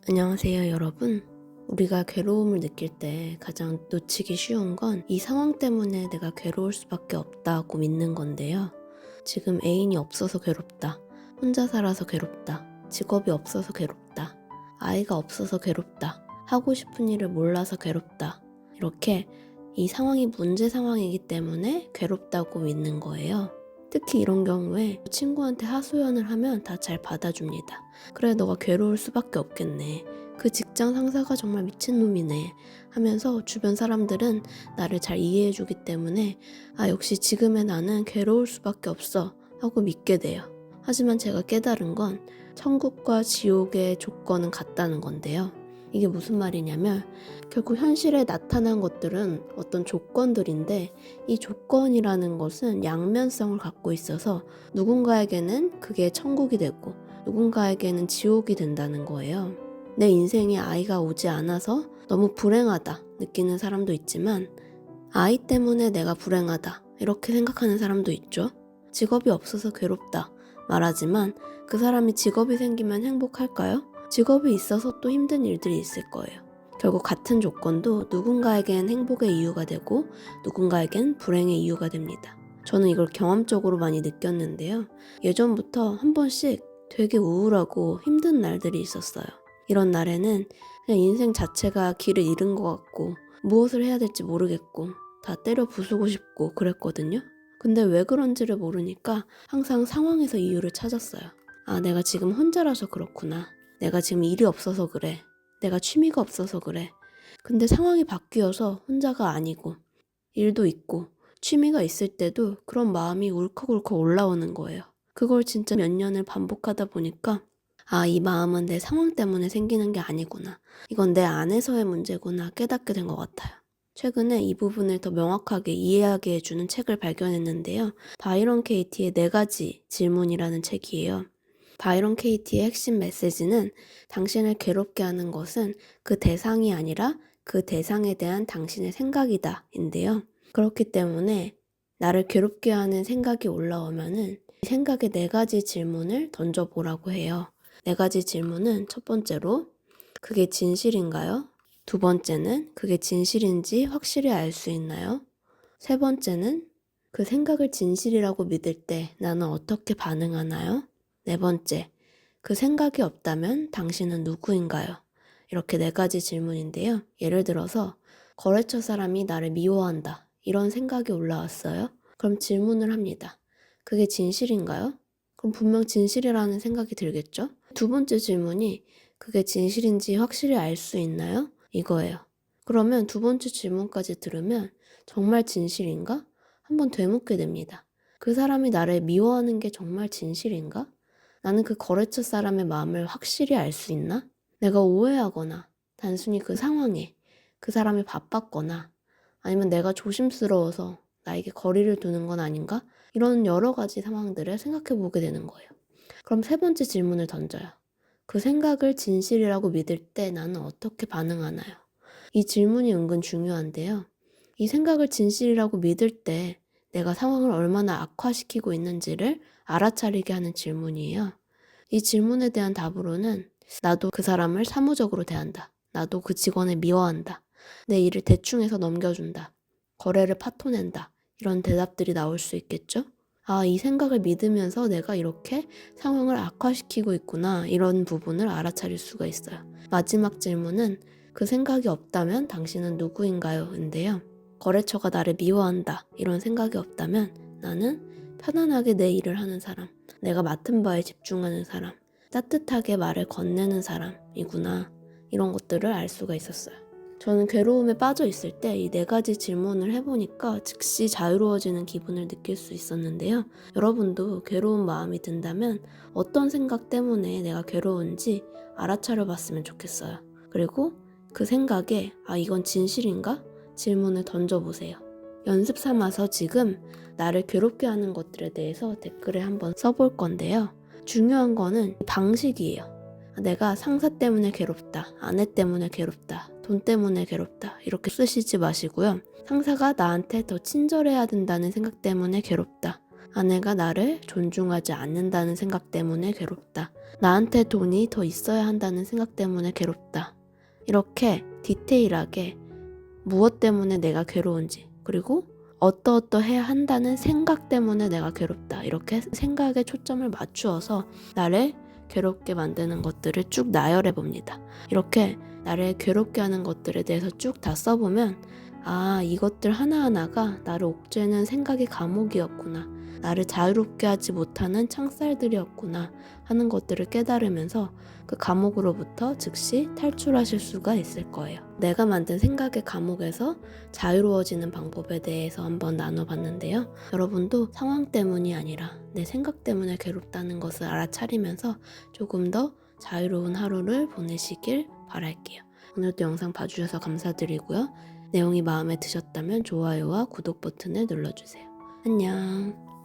안녕하세요, 여러분. 우리가 괴로움을 느낄 때 가장 놓치기 쉬운 건 이 상황 때문에 내가 괴로울 수밖에 없다고 믿는 건데요. 지금 애인이 없어서 괴롭다. 혼자 살아서 괴롭다. 직업이 없어서 괴롭다. 아이가 없어서 괴롭다. 하고 싶은 일을 몰라서 괴롭다. 이렇게 이 상황이 문제 상황이기 때문에 괴롭다고 믿는 거예요. 특히 이런 경우에 친구한테 하소연을 하면 다 잘 받아줍니다. 그래, 너가 괴로울 수밖에 없겠네. 그 직장 상사가 정말 미친놈이네 하면서 주변 사람들은 나를 잘 이해해주기 때문에 역시 지금의 나는 괴로울 수밖에 없어 하고 믿게 돼요. 하지만 제가 깨달은 건 천국과 지옥의 조건은 같다는 건데요. 이게 무슨 말이냐면 결국 현실에 나타난 것들은 어떤 조건들인데 이 조건이라는 것은 양면성을 갖고 있어서 누군가에게는 그게 천국이 되고 누군가에게는 지옥이 된다는 거예요. 내 인생에 아이가 오지 않아서 너무 불행하다 느끼는 사람도 있지만 아이 때문에 내가 불행하다 이렇게 생각하는 사람도 있죠. 직업이 없어서 괴롭다 말하지만 그 사람이 직업이 생기면 행복할까요? 직업이 있어서 또 힘든 일들이 있을 거예요. 결국 같은 조건도 누군가에겐 행복의 이유가 되고 누군가에겐 불행의 이유가 됩니다. 저는 이걸 경험적으로 많이 느꼈는데요. 예전부터 한 번씩 되게 우울하고 힘든 날들이 있었어요. 이런 날에는 그냥 인생 자체가 길을 잃은 것 같고 무엇을 해야 될지 모르겠고 다 때려 부수고 싶고 그랬거든요. 근데 왜 그런지를 모르니까 항상 상황에서 이유를 찾았어요. 내가 지금 혼자라서 그렇구나. 내가 지금 일이 없어서 그래. 내가 취미가 없어서 그래. 근데 상황이 바뀌어서 혼자가 아니고 일도 있고 취미가 있을 때도 그런 마음이 울컥울컥 올라오는 거예요. 그걸 진짜 몇 년을 반복하다 보니까 이 마음은 내 상황 때문에 생기는 게 아니구나. 이건 내 안에서의 문제구나 깨닫게 된 것 같아요. 최근에 이 부분을 더 명확하게 이해하게 해주는 책을 발견했는데요. 바이런 케이티의 4가지 질문이라는 책이에요. 바이런 케이티의 핵심 메시지는 당신을 괴롭게 하는 것은 그 대상이 아니라 그 대상에 대한 당신의 생각이다 인데요. 그렇기 때문에 나를 괴롭게 하는 생각이 올라오면은 이 생각에 4가지 질문을 던져보라고 해요. 4가지 질문은 첫 번째로 그게 진실인가요? 두 번째는 그게 진실인지 확실히 알 수 있나요? 세 번째는 그 생각을 진실이라고 믿을 때 나는 어떻게 반응하나요? 네 번째, 그 생각이 없다면 당신은 누구인가요? 이렇게 4가지 질문인데요. 예를 들어서 거래처 사람이 나를 미워한다. 이런 생각이 올라왔어요. 그럼 질문을 합니다. 그게 진실인가요? 그럼 분명 진실이라는 생각이 들겠죠? 두 번째 질문이 그게 진실인지 확실히 알 수 있나요? 이거예요. 그러면 두 번째 질문까지 들으면 정말 진실인가? 한번 되묻게 됩니다. 그 사람이 나를 미워하는 게 정말 진실인가? 나는 그 거래처 사람의 마음을 확실히 알 수 있나? 내가 오해하거나 단순히 그 상황에 그 사람이 바빴거나 아니면 내가 조심스러워서 나에게 거리를 두는 건 아닌가? 이런 여러 가지 상황들을 생각해 보게 되는 거예요. 그럼 세 번째 질문을 던져요. 그 생각을 진실이라고 믿을 때 나는 어떻게 반응하나요? 이 질문이 은근 중요한데요. 이 생각을 진실이라고 믿을 때 내가 상황을 얼마나 악화시키고 있는지를 알아차리게 하는 질문이에요. 이 질문에 대한 답으로는 나도 그 사람을 사무적으로 대한다. 나도 그 직원을 미워한다. 내 일을 대충 해서 넘겨준다. 거래를 파토낸다. 이런 대답들이 나올 수 있겠죠? 이 생각을 믿으면서 내가 이렇게 상황을 악화시키고 있구나. 이런 부분을 알아차릴 수가 있어요. 마지막 질문은 그 생각이 없다면 당신은 누구인가요? 인데요. 거래처가 나를 미워한다. 이런 생각이 없다면 나는 편안하게 내 일을 하는 사람. 내가 맡은 바에 집중하는 사람. 따뜻하게 말을 건네는 사람이구나. 이런 것들을 알 수가 있었어요. 저는 괴로움에 빠져 있을 때 이 4가지 질문을 해보니까 즉시 자유로워지는 기분을 느낄 수 있었는데요. 여러분도 괴로운 마음이 든다면 어떤 생각 때문에 내가 괴로운지 알아차려 봤으면 좋겠어요. 그리고 그 생각에 이건 진실인가? 질문을 던져보세요. 연습 삼아서 지금 나를 괴롭게 하는 것들에 대해서 댓글에 한번 써볼 건데요. 중요한 거는 방식이에요. 내가 상사 때문에 괴롭다, 아내 때문에 괴롭다, 돈 때문에 괴롭다 이렇게 쓰시지 마시고요. 상사가 나한테 더 친절해야 된다는 생각 때문에 괴롭다. 아내가 나를 존중하지 않는다는 생각 때문에 괴롭다. 나한테 돈이 더 있어야 한다는 생각 때문에 괴롭다. 이렇게 디테일하게 무엇 때문에 내가 괴로운지, 그리고 어떠어떠해야 한다는 생각 때문에 내가 괴롭다. 이렇게 생각에 초점을 맞추어서 나를 괴롭게 만드는 것들을 쭉 나열해 봅니다. 이렇게 나를 괴롭게 하는 것들에 대해서 쭉 다 써보면 아, 이것들 하나하나가 나를 옥죄는 생각의 감옥이었구나. 나를 자유롭게 하지 못하는 창살들이었구나 하는 것들을 깨달으면서 그 감옥으로부터 즉시 탈출하실 수가 있을 거예요. 내가 만든 생각의 감옥에서 자유로워지는 방법에 대해서 한번 나눠봤는데요. 여러분도 상황 때문이 아니라 내 생각 때문에 괴롭다는 것을 알아차리면서 조금 더 자유로운 하루를 보내시길 바랄게요. 오늘도 영상 봐주셔서 감사드리고요. 내용이 마음에 드셨다면 좋아요와 구독 버튼을 눌러주세요. 안녕.